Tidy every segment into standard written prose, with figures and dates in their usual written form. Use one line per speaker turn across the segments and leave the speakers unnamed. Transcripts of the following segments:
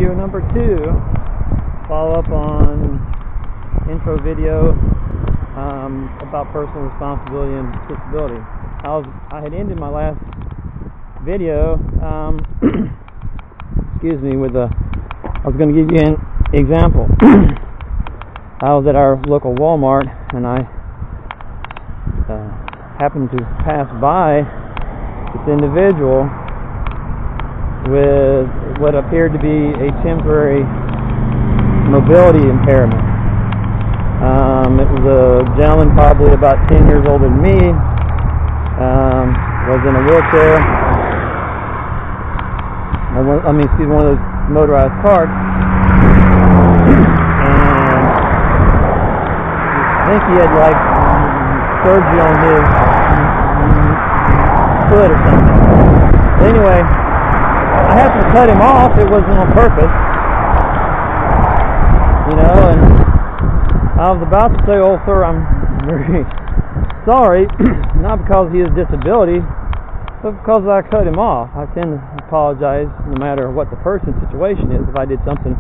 Video number 2, follow up on intro video about personal responsibility and disability. I had ended my last video, excuse me, I was going to give you an example. I was at our local Walmart and I happened to pass by this individual with what appeared to be a temporary mobility impairment. It was a gentleman probably about 10 years older than me, was in a wheelchair. One of those motorized carts. And I think he had like surgery on his foot or something. But anyway, I happened to cut him off. It wasn't on purpose, and I was about to say, "Oh, sir, I'm very sorry," not because he has a disability, but because I cut him off. I tend to apologize no matter what the person's situation is. If I did something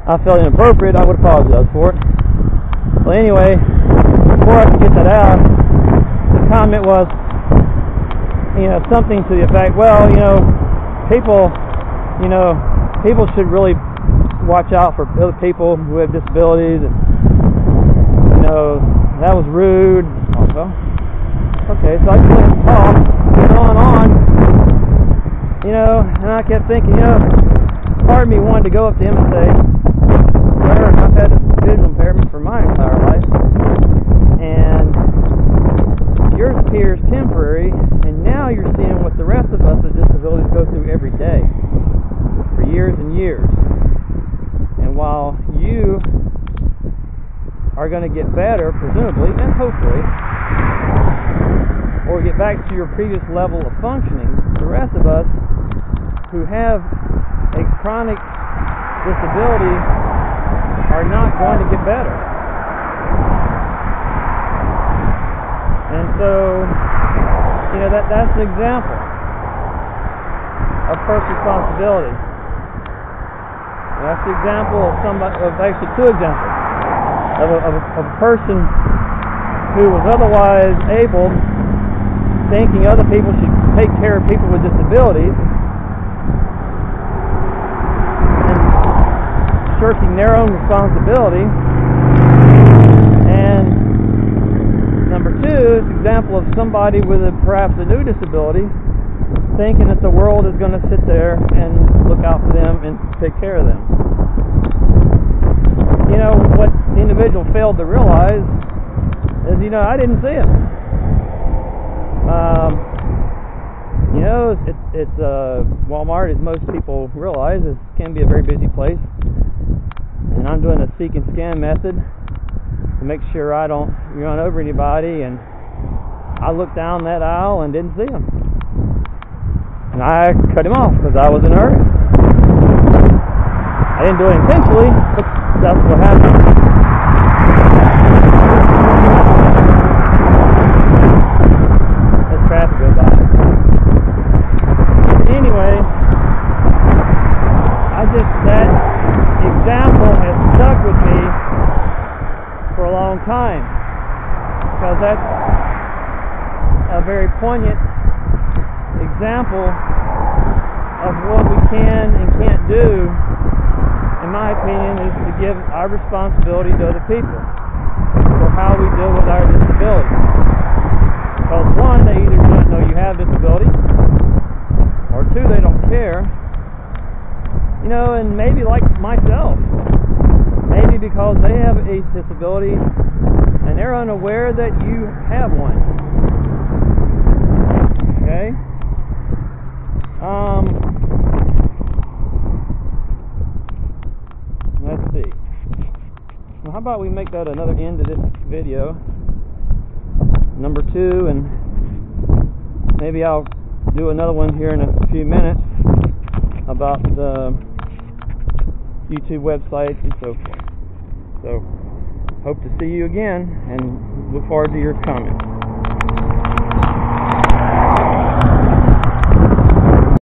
I felt inappropriate, I would apologize for it. Well, anyway, before I could get that out, the comment was, something to the effect, well, people should really watch out for other people who have disabilities, and that was rude. Well, okay, so I just let him talk, went on, and I kept thinking, part of me wanted to go up to him and say, sir, I've had a visual impairment for my entire life, and yours appears temporary, and now you're seeing what the rest of us with disabilities go through every day for years and years. And while you are going to get better, presumably, and hopefully, or get back to your previous level of functioning, the rest of us who have a chronic disability are not going to get better. And so, that's an example of personal responsibility. And that's the example of actually two examples of a person who was otherwise able, thinking other people should take care of people with disabilities, and shirking their own responsibility. And number two is an example of somebody with perhaps a new disability thinking that the world is going to sit there and look out for them and take care of them. What the individual failed to realize is, I didn't see him. It's Walmart, as most people realize, can be a very busy place. And I'm doing a seek and scan method to make sure I don't run over anybody. And I looked down that aisle and didn't see him. And I cut him off because I was in a hurry. I didn't do it intentionally, but that's what happened. There's traffic go by. Anyway, that example has stuck with me for a long time, because that's a very poignant example of what we can and can't do, in my opinion, is to give our responsibility to other people for how we deal with our disability. Because one, they either don't know you have disability, or two, they don't care. And maybe like myself, maybe because they have a disability and they're unaware that you have one. Okay? Let's see. Well, how about we make that another end to this video, number 2, and maybe I'll do another one here in a few minutes about the YouTube website and so forth. So, hope to see you again, and look forward to your comments.